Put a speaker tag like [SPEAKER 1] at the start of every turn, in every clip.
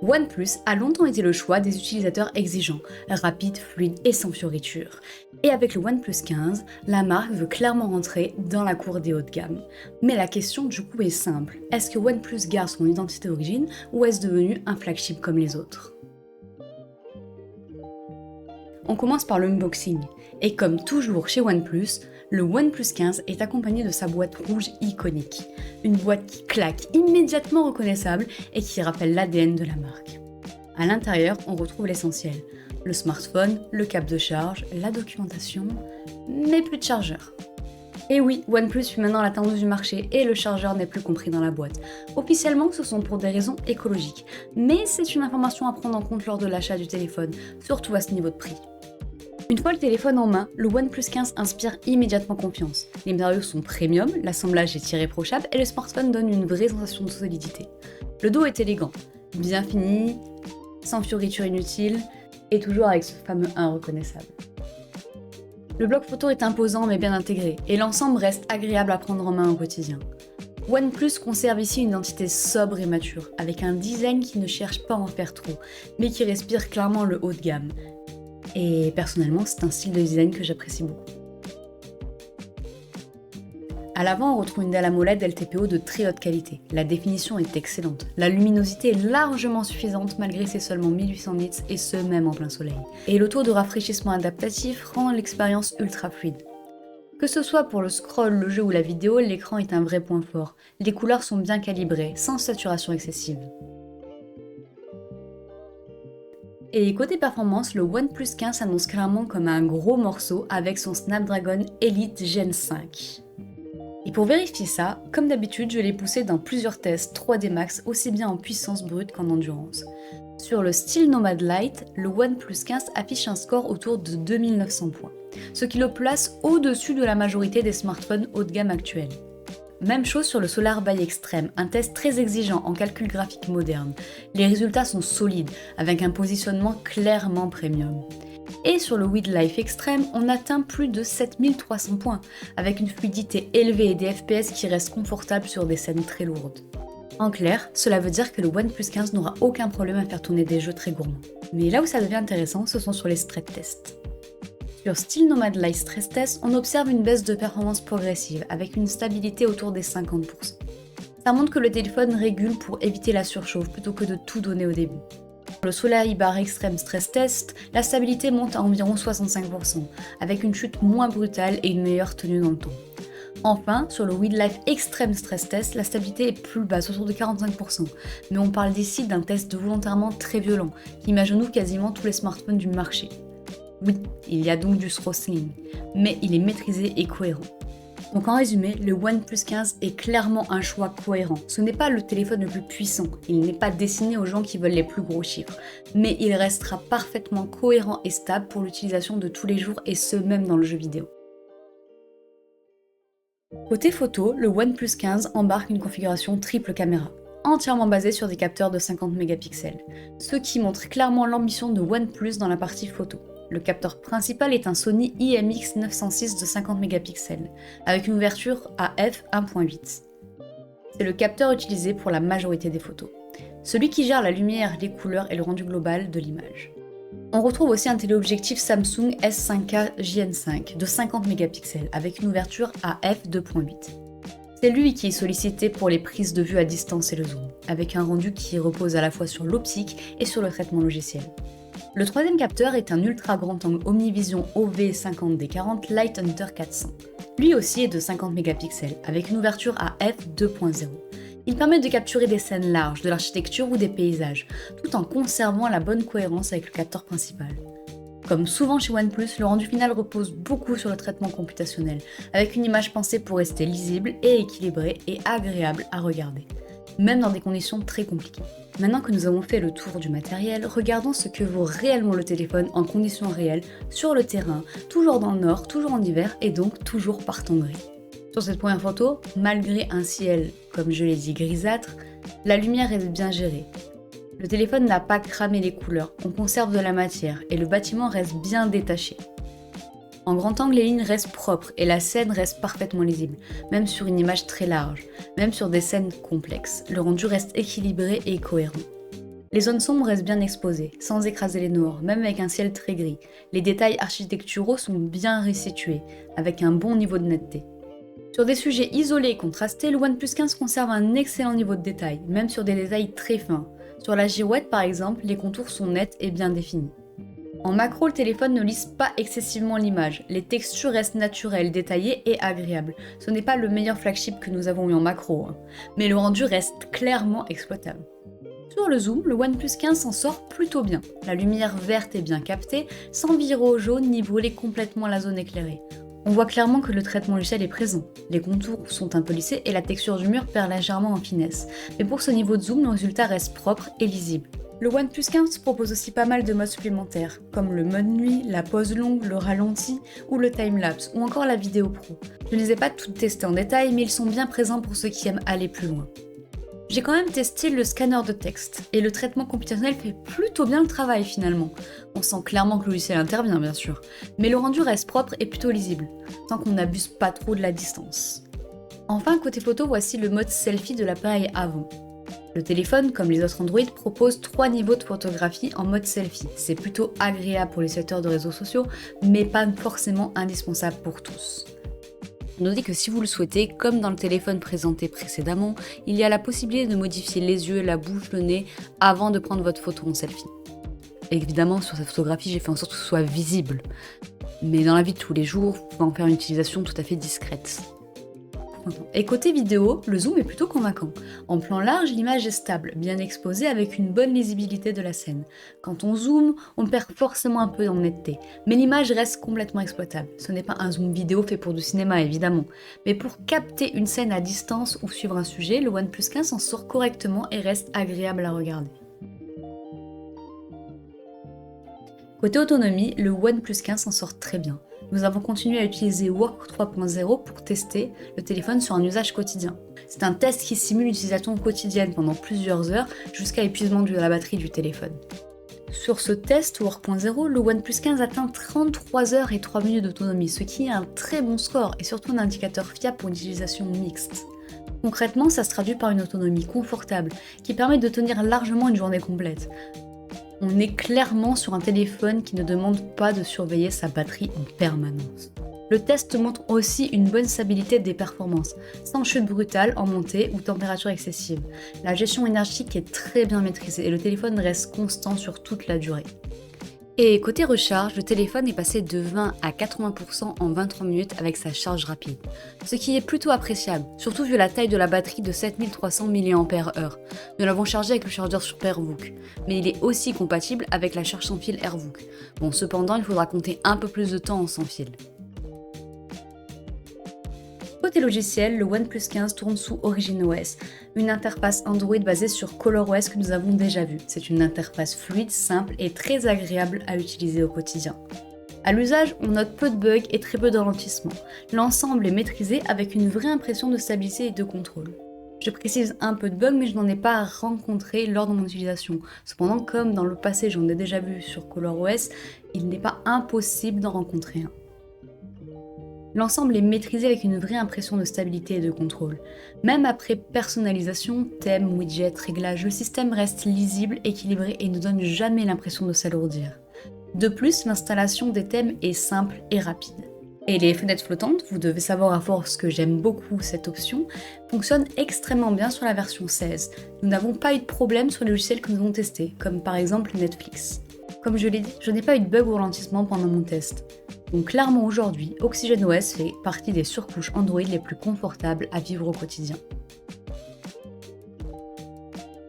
[SPEAKER 1] OnePlus a longtemps été le choix des utilisateurs exigeants, rapides, fluides et sans fioritures. Et avec le OnePlus 15, la marque veut clairement rentrer dans la cour des hauts de gamme. Mais la question du coup est simple, est-ce que OnePlus garde son identité d'origine ou est-ce devenu un flagship comme les autres? On commence par l'unboxing, et comme toujours chez OnePlus, le OnePlus 15 est accompagné de sa boîte rouge iconique. Une boîte qui claque, immédiatement reconnaissable et qui rappelle l'ADN de la marque. À l'intérieur, on retrouve l'essentiel. Le smartphone, le câble de charge, la documentation, mais plus de chargeur. Et oui, OnePlus fut maintenant la tendance du marché et le chargeur n'est plus compris dans la boîte. Officiellement, ce sont pour des raisons écologiques, mais c'est une information à prendre en compte lors de l'achat du téléphone, surtout à ce niveau de prix. Une fois le téléphone en main, le OnePlus 15 inspire immédiatement confiance. Les matériaux sont premium, l'assemblage est irréprochable et le smartphone donne une vraie sensation de solidité. Le dos est élégant, bien fini, sans fioritures inutiles et toujours avec ce fameux 1 reconnaissable. Le bloc photo est imposant mais bien intégré et l'ensemble reste agréable à prendre en main au quotidien. OnePlus conserve ici une identité sobre et mature, avec un design qui ne cherche pas à en faire trop, mais qui respire clairement le haut de gamme. Et personnellement, c'est un style de design que j'apprécie beaucoup. À l'avant, on retrouve une dalle AMOLED LTPO de très haute qualité. La définition est excellente. La luminosité est largement suffisante malgré ses seulement 1800 nits et ce même en plein soleil. Et le taux de rafraîchissement adaptatif rend l'expérience ultra fluide. Que ce soit pour le scroll, le jeu ou la vidéo, l'écran est un vrai point fort. Les couleurs sont bien calibrées, sans saturation excessive. Et côté performance, le OnePlus 15 s'annonce clairement comme un gros morceau avec son Snapdragon Elite Gen 5. Et pour vérifier ça, comme d'habitude, je l'ai poussé dans plusieurs tests 3D Max aussi bien en puissance brute qu'en endurance. Sur le style Nomad Lite, le OnePlus 15 affiche un score autour de 2900 points, ce qui le place au-dessus de la majorité des smartphones haut de gamme actuels. Même chose sur le Solar by Extreme, un test très exigeant en calcul graphique moderne. Les résultats sont solides, avec un positionnement clairement premium. Et sur le Wildlife Extreme, on atteint plus de 7300 points, avec une fluidité élevée et des FPS qui restent confortables sur des scènes très lourdes. En clair, cela veut dire que le OnePlus 15 n'aura aucun problème à faire tourner des jeux très gourmands. Mais là où ça devient intéressant, ce sont sur les stress tests. Sur Still Nomad Lite Stress Test, on observe une baisse de performance progressive, avec une stabilité autour des 50%. Ça montre que le téléphone régule pour éviter la surchauffe plutôt que de tout donner au début. Sur le Solar Ibar Extreme Stress Test, la stabilité monte à environ 65%, avec une chute moins brutale et une meilleure tenue dans le temps. Enfin, sur le Wildlife Extreme Stress Test, la stabilité est plus basse, autour de 45%, mais on parle ici d'un test volontairement très violent, qui met à genoux quasiment tous les smartphones du marché. Oui, il y a donc du throttling, mais il est maîtrisé et cohérent. Donc en résumé, le OnePlus 15 est clairement un choix cohérent. Ce n'est pas le téléphone le plus puissant, il n'est pas destiné aux gens qui veulent les plus gros chiffres, mais il restera parfaitement cohérent et stable pour l'utilisation de tous les jours et ce même dans le jeu vidéo. Côté photo, le OnePlus 15 embarque une configuration triple caméra, entièrement basée sur des capteurs de 50 mégapixels, ce qui montre clairement l'ambition de OnePlus dans la partie photo. Le capteur principal est un Sony IMX906 de 50 mégapixels, avec une ouverture à f1.8. C'est le capteur utilisé pour la majorité des photos. Celui qui gère la lumière, les couleurs et le rendu global de l'image. On retrouve aussi un téléobjectif Samsung S5K JN5 de 50 mégapixels, avec une ouverture à f2.8. C'est lui qui est sollicité pour les prises de vue à distance et le zoom, avec un rendu qui repose à la fois sur l'optique et sur le traitement logiciel. Le troisième capteur est un ultra grand angle Omnivision OV50D40 Light Hunter 400. Lui aussi est de 50 mégapixels, avec une ouverture à f2.0. Il permet de capturer des scènes larges, de l'architecture ou des paysages, tout en conservant la bonne cohérence avec le capteur principal. Comme souvent chez OnePlus, le rendu final repose beaucoup sur le traitement computationnel, avec une image pensée pour rester lisible et équilibrée et agréable à regarder, même dans des conditions très compliquées. Maintenant que nous avons fait le tour du matériel, regardons ce que vaut réellement le téléphone en conditions réelles, sur le terrain, toujours dans le nord, toujours en hiver et donc toujours par temps gris. Sur cette première photo, malgré un ciel, comme je l'ai dit, grisâtre, la lumière est bien gérée. Le téléphone n'a pas cramé les couleurs, on conserve de la matière et le bâtiment reste bien détaché. En grand angle, les lignes restent propres et la scène reste parfaitement lisible, même sur une image très large, même sur des scènes complexes. Le rendu reste équilibré et cohérent. Les zones sombres restent bien exposées, sans écraser les noirs, même avec un ciel très gris. Les détails architecturaux sont bien resitués, avec un bon niveau de netteté. Sur des sujets isolés et contrastés, le OnePlus 15 conserve un excellent niveau de détail, même sur des détails très fins. Sur la girouette par exemple, les contours sont nets et bien définis. En macro, le téléphone ne lisse pas excessivement l'image, les textures restent naturelles, détaillées et agréables. Ce n'est pas le meilleur flagship que nous avons eu en macro, mais le rendu reste clairement exploitable. Sur le zoom, le OnePlus 15 s'en sort plutôt bien. La lumière verte est bien captée, sans virer au jaune ni brûler complètement la zone éclairée. On voit clairement que le traitement logiciel est présent. Les contours sont un peu lissés et la texture du mur perd légèrement en finesse. Mais pour ce niveau de zoom, le résultat reste propre et lisible. Le OnePlus 15 propose aussi pas mal de modes supplémentaires, comme le mode nuit, la pause longue, le ralenti ou le timelapse, ou encore la vidéo pro. Je ne les ai pas toutes testées en détail, mais ils sont bien présents pour ceux qui aiment aller plus loin. J'ai quand même testé le scanner de texte, et le traitement computationnel fait plutôt bien le travail finalement. On sent clairement que le logiciel intervient bien sûr, mais le rendu reste propre et plutôt lisible, tant qu'on n'abuse pas trop de la distance. Enfin, côté photo, voici le mode selfie de l'appareil avant. Le téléphone, comme les autres Android, propose 3 niveaux de photographie en mode selfie. C'est plutôt agréable pour les utilisateurs de réseaux sociaux, mais pas forcément indispensable pour tous. Notez que si vous le souhaitez, comme dans le téléphone présenté précédemment, il y a la possibilité de modifier les yeux, la bouche, le nez avant de prendre votre photo en selfie. Évidemment, sur cette photographie, j'ai fait en sorte que ce soit visible. Mais dans la vie de tous les jours, vous pouvez en faire une utilisation tout à fait discrète. Et côté vidéo, le zoom est plutôt convaincant. En plan large, l'image est stable, bien exposée avec une bonne lisibilité de la scène. Quand on zoome, on perd forcément un peu en netteté, mais l'image reste complètement exploitable. Ce n'est pas un zoom vidéo fait pour du cinéma évidemment, mais pour capter une scène à distance ou suivre un sujet, le OnePlus 15 s'en sort correctement et reste agréable à regarder. Côté autonomie, le OnePlus 15 s'en sort très bien. Nous avons continué à utiliser Work 3.0 pour tester le téléphone sur un usage quotidien. C'est un test qui simule l'utilisation quotidienne pendant plusieurs heures jusqu'à épuisement de la batterie du téléphone. Sur ce test Work.0, le OnePlus 15 atteint 33 heures et 3 minutes d'autonomie, ce qui est un très bon score et surtout un indicateur fiable pour une utilisation mixte. Concrètement, ça se traduit par une autonomie confortable qui permet de tenir largement une journée complète. On est clairement sur un téléphone qui ne demande pas de surveiller sa batterie en permanence. Le test montre aussi une bonne stabilité des performances, sans chute brutale en montée ou température excessive. La gestion énergétique est très bien maîtrisée et le téléphone reste constant sur toute la durée. Et côté recharge, le téléphone est passé de 20 à 80% en 23 minutes avec sa charge rapide, ce qui est plutôt appréciable, surtout vu la taille de la batterie de 7300 mAh. Nous l'avons chargé avec le chargeur sur AirVook, mais il est aussi compatible avec la charge sans fil AirVook. Bon, cependant, il faudra compter un peu plus de temps en sans fil. Côté logiciel, le OnePlus 15 tourne sous OriginOS, une interface Android basée sur ColorOS que nous avons déjà vue. C'est une interface fluide, simple et très agréable à utiliser au quotidien. À l'usage, on note peu de bugs et très peu de ralentissement. L'ensemble est maîtrisé avec une vraie impression de stabilité et de contrôle. Je précise un peu de bugs, mais je n'en ai pas rencontré lors de mon utilisation. Cependant, comme dans le passé j'en ai déjà vu sur ColorOS, il n'est pas impossible d'en rencontrer un. L'ensemble est maîtrisé avec une vraie impression de stabilité et de contrôle. Même après personnalisation, thème, widget, réglage, le système reste lisible, équilibré et ne donne jamais l'impression de s'alourdir. De plus, l'installation des thèmes est simple et rapide. Et les fenêtres flottantes, vous devez savoir à force que j'aime beaucoup cette option, fonctionnent extrêmement bien sur la version 16. Nous n'avons pas eu de problème sur les logiciels que nous avons testés, comme par exemple Netflix. Comme je l'ai dit, je n'ai pas eu de bug ou ralentissement pendant mon test. Donc clairement aujourd'hui, OxygenOS fait partie des surcouches Android les plus confortables à vivre au quotidien.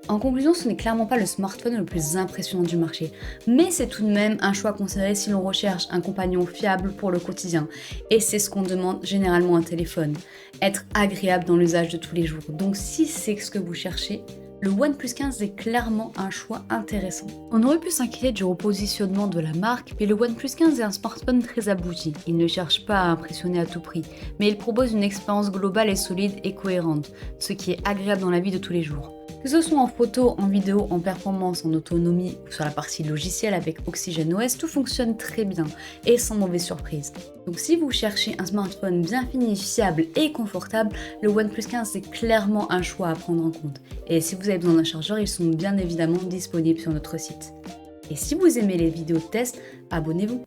[SPEAKER 1] En conclusion, ce n'est clairement pas le smartphone le plus impressionnant du marché, mais c'est tout de même un choix à considérer si l'on recherche un compagnon fiable pour le quotidien. Et c'est ce qu'on demande généralement à un téléphone, être agréable dans l'usage de tous les jours. Donc si c'est ce que vous cherchez, le OnePlus 15 est clairement un choix intéressant. On aurait pu s'inquiéter du repositionnement de la marque, mais le OnePlus 15 est un smartphone très abouti. Il ne cherche pas à impressionner à tout prix, mais il propose une expérience globale et solide et cohérente, ce qui est agréable dans la vie de tous les jours. Que ce soit en photo, en vidéo, en performance, en autonomie ou sur la partie logicielle avec OxygenOS, tout fonctionne très bien et sans mauvaise surprise. Donc si vous cherchez un smartphone bien fini, fiable et confortable, le OnePlus 15 est clairement un choix à prendre en compte. Et si vous avez besoin d'un chargeur, ils sont bien évidemment disponibles sur notre site. Et si vous aimez les vidéos de test, abonnez-vous.